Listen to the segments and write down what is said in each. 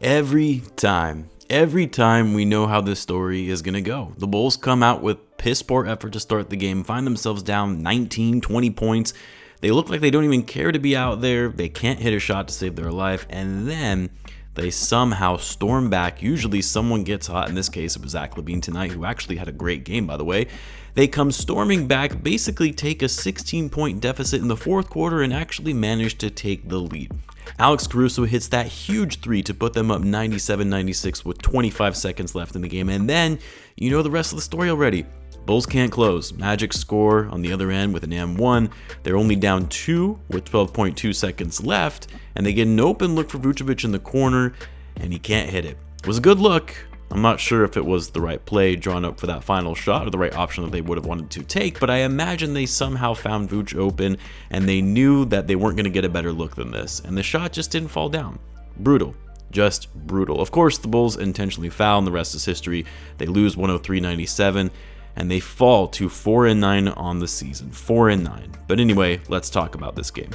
Every time we know how this story is going to go. The Bulls come out with piss poor effort to start the game, find themselves down 19, 20 points. They look like they don't even care to be out there. They can't hit a shot to save their life. And then they somehow storm back. Usually someone gets hot. In this case, it was Lavine tonight, who actually had a great game, by the way. They come storming back, basically take a 16-point deficit in the fourth quarter and actually manage to take the lead. Alex Caruso hits that huge three to put them up 97-96 with 25 seconds left in the game. And then, you know the rest of the story already. Bulls can't close. Magic score on the other end with an M1. They're only down 2 with 12.2 seconds left, and they get an open look for Vucevic in the corner, and he can't hit it. It was a good look. I'm not sure if it was the right play drawn up for that final shot or the right option that they would have wanted to take, but I imagine they somehow found Vuce open, and they knew that they weren't going to get a better look than this, and the shot just didn't fall down. Brutal. Just brutal. Of course, the Bulls intentionally foul, and the rest is history. They lose 103-97. And they fall to 4-9 on the season. 4-9. But anyway, let's talk about this game.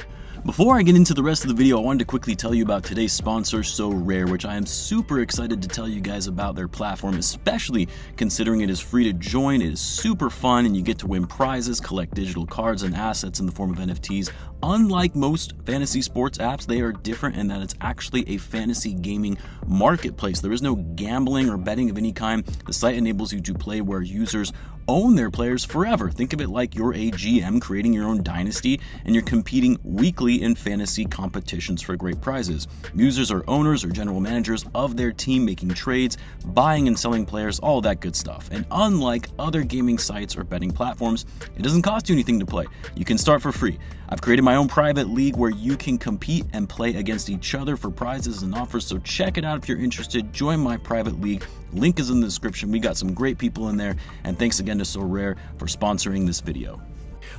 Before I get into the rest of the video, I wanted to quickly tell you about today's sponsor, SoRare, which I am super excited to tell you guys about their platform, especially considering it is free to join. It is super fun, and you get to win prizes, collect digital cards and assets in the form of NFTs. Unlike most fantasy sports apps, they are different in that it's actually a fantasy gaming marketplace. There is no gambling or betting of any kind. The site enables you to play where users own their players forever. Think of it like you're a GM creating your own dynasty, and you're competing weekly in fantasy competitions for great prizes. Users are owners or general managers of their team, making trades, buying and selling players, all that good stuff. And unlike other gaming sites or betting platforms, it doesn't cost you anything to play. You can start for free. I've created my own private league where you can compete and play against each other for prizes and offers, so check it out if you're interested. Join my private league. Link is in the description. We got some great people in there, and thanks again to SoRare for sponsoring this video.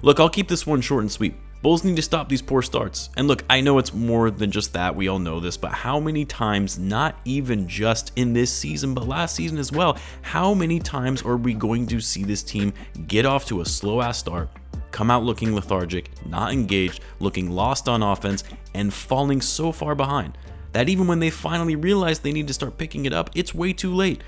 Look, I'll keep this one short and sweet. Bulls need to stop these poor starts. And look, I know it's more than just that, we all know this, but how many times, not even just in this season, but last season as well, how many times are we going to see this team get off to a slow-ass start, come out looking lethargic, not engaged, looking lost on offense, and falling so far behind that even when they finally realize they need to start picking it up, it's way too late.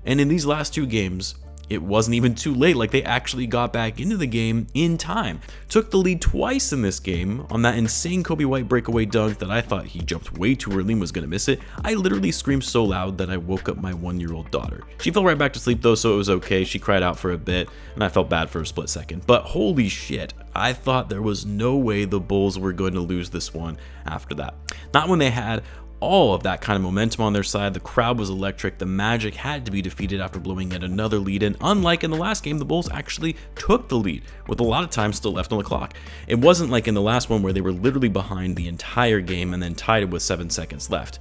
And in these last two games, it wasn't even too late. Like, they actually got back into the game in time. Took the lead twice in this game on that insane Coby White breakaway dunk that I thought he jumped way too early and was going to miss it. I literally screamed so loud that I woke up my 1-year-old daughter. She fell right back to sleep though, so it was okay. She cried out for a bit, and I felt bad for a split second. But holy shit, I thought there was no way the Bulls were going to lose this one after that. Not when they had all of that kind of momentum on their side. The crowd was electric. The Magic had to be defeated after blowing yet another lead, and unlike in the last game, the Bulls actually took the lead with a lot of time still left on the clock. It wasn't like in the last one where they were literally behind the entire game and then tied it with 7 seconds left.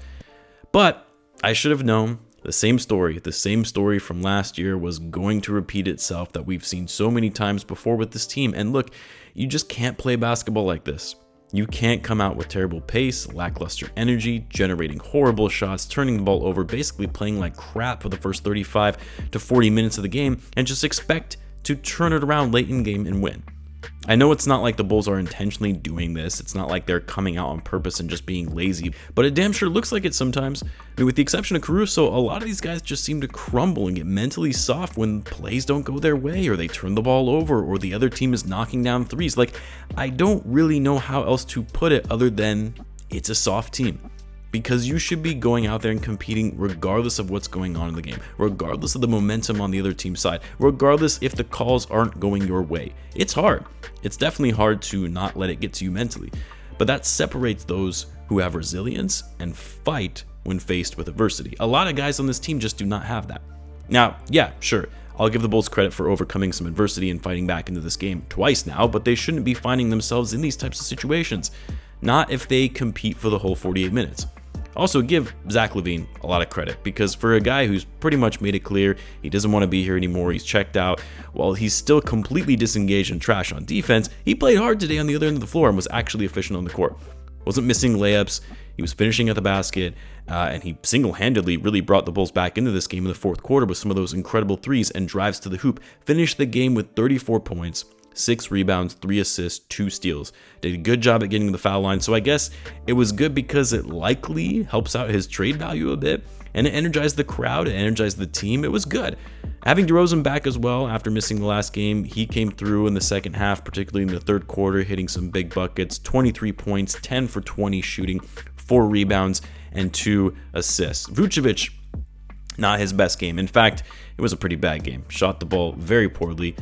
But I should have known the same story from last year was going to repeat itself that we've seen so many times before with this team. And look, you just can't play basketball like this. You can't come out with terrible pace, lackluster energy, generating horrible shots, turning the ball over, basically playing like crap for the first 35 to 40 minutes of the game, and just expect to turn it around late in game and win. I know it's not like the Bulls are intentionally doing this. It's not like they're coming out on purpose and just being lazy, but it damn sure looks like it sometimes. I mean, with the exception of Caruso, a lot of these guys just seem to crumble and get mentally soft when plays don't go their way, or they turn the ball over, or the other team is knocking down threes. Like, I don't really know how else to put it other than it's a soft team. Because you should be going out there and competing regardless of what's going on in the game, regardless of the momentum on the other team's side, regardless if the calls aren't going your way. It's hard. It's definitely hard to not let it get to you mentally, but that separates those who have resilience and fight when faced with adversity. A lot of guys on this team just do not have that. Now, yeah, sure, I'll give the Bulls credit for overcoming some adversity and fighting back into this game twice now, but they shouldn't be finding themselves in these types of situations. Not if they compete for the whole 48 minutes. Also, give Lavine a lot of credit, because for a guy who's pretty much made it clear he doesn't want to be here anymore, he's checked out, while he's still completely disengaged and trash on defense, he played hard today on the other end of the floor and was actually efficient on the court. Wasn't missing layups, he was finishing at the basket, and he single-handedly really brought the Bulls back into this game in the fourth quarter with some of those incredible threes and drives to the hoop. Finished the game with 34 points, 6 rebounds, 3 assists, 2 steals. Did a good job at getting to the foul line, so I guess it was good because it likely helps out his trade value a bit, and it energized the crowd, it energized the team. It was good. Having DeRozan back as well after missing the last game, he came through in the second half, particularly in the third quarter, hitting some big buckets, 23 points, 10 for 20 shooting, 4 rebounds, and 2 assists. Vucevic, not his best game. In fact, it was a pretty bad game. Shot the ball very poorly.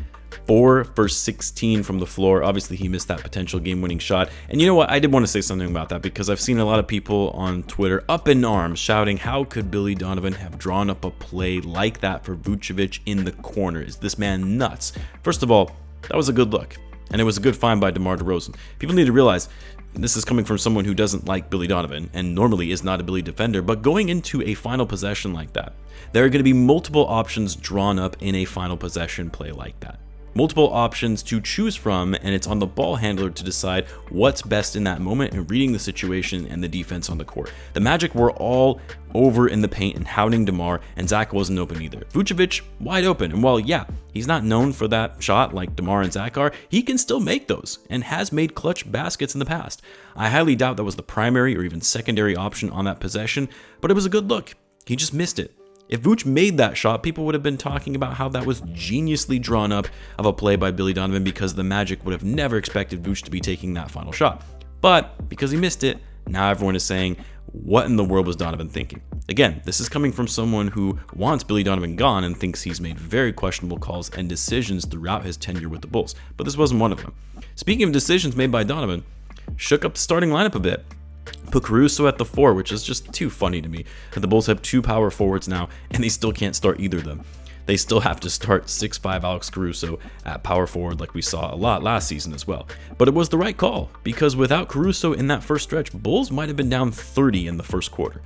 4 for 16 from the floor. Obviously, he missed that potential game-winning shot. And you know what? I did want to say something about that because I've seen a lot of people on Twitter up in arms shouting, how could Billy Donovan have drawn up a play like that for Vucevic in the corner? Is this man nuts? First of all, that was a good look. And it was a good find by DeMar DeRozan. People need to realize this is coming from someone who doesn't like Billy Donovan and normally is not a Billy defender, but going into a final possession like that, there are going to be multiple options drawn up in a final possession play like that. Multiple options to choose from, and it's on the ball handler to decide what's best in that moment and reading the situation and the defense on the court. The Magic were all over in the paint and hounding DeMar, and Zach wasn't open either. Vucevic, wide open, and while, yeah, he's not known for that shot like DeMar and Zach are, he can still make those, and has made clutch baskets in the past. I highly doubt that was the primary or even secondary option on that possession, but it was a good look. He just missed it. If Vooch made that shot, people would have been talking about how that was geniusly drawn up of a play by Billy Donovan because the Magic would have never expected Vooch to be taking that final shot. But because he missed it, now everyone is saying, what in the world was Donovan thinking? Again, this is coming from someone who wants Billy Donovan gone and thinks he's made very questionable calls and decisions throughout his tenure with the Bulls. But this wasn't one of them. Speaking of decisions made by Donovan, shook up the starting lineup a bit. Put Caruso at the 4, which is just too funny to me. And the Bulls have 2 power forwards now, and they still can't start either of them. They still have to start 6'5" Alex Caruso at power forward like we saw a lot last season as well. But it was the right call, because without Caruso in that first stretch, Bulls might have been down 30 in the first quarter.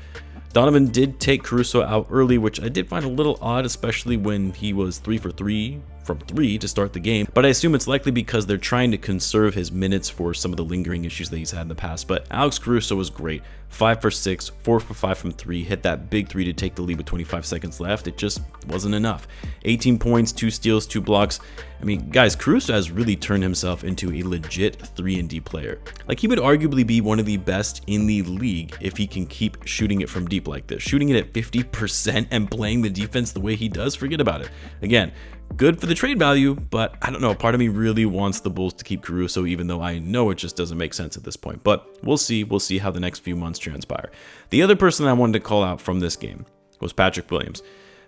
Donovan did take Caruso out early, which I did find a little odd, especially when he was 3 for 3 from 3 to start the game, but I assume it's likely because they're trying to conserve his minutes for some of the lingering issues that he's had in the past. But Alex Caruso was great. 5 for 6, 4 for 5 from 3, hit that big 3 to take the lead with 25 seconds left. It just wasn't enough. 18 points, 2 steals, 2 blocks. I mean, guys, Caruso has really turned himself into a legit 3-and-D player. Like, he would arguably be one of the best in the league if he can keep shooting it from deep like this. Shooting it at 50% and playing the defense the way he does, forget about it. Again, good for the trade value, but I don't know, part of me really wants the Bulls to keep Caruso, even though I know it just doesn't make sense at this point. But we'll see how the next few months transpire. The other person I wanted to call out from this game was Patrick Williams.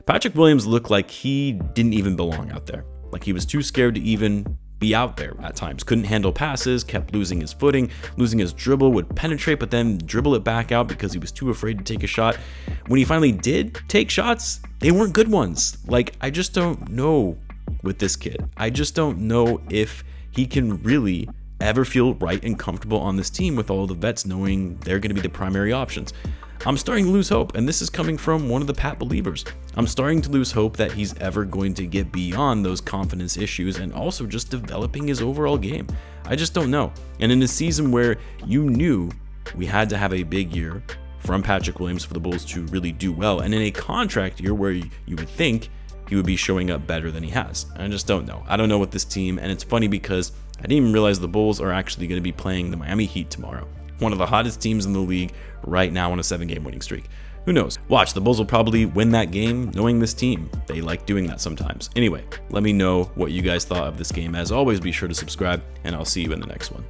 Patrick Williams looked like he didn't even belong out there. Like, he was too scared to even be out there at times. Couldn't handle passes, kept losing his footing, losing his dribble, would penetrate but then dribble it back out because he was too afraid to take a shot. When he finally did take shots, they weren't good ones. Like, I just don't know with this kid. I just don't know if he can really ever feel right and comfortable on this team with all the vets knowing they're going to be the primary options. I'm starting to lose hope, and this is coming from one of the Pat believers. I'm starting to lose hope that he's ever going to get beyond those confidence issues and also just developing his overall game. I just don't know. And in a season where you knew we had to have a big year from Patrick Williams for the Bulls to really do well, and in a contract year where you would think he would be showing up better than he has. I just don't know. I don't know with this team, and it's funny because I didn't even realize the Bulls are actually going to be playing the Miami Heat tomorrow. One of the hottest teams in the league right now on a 7-game winning streak. Who knows? Watch, the Bulls will probably win that game knowing this team. They like doing that sometimes. Anyway, let me know what you guys thought of this game. As always, be sure to subscribe, and I'll see you in the next one.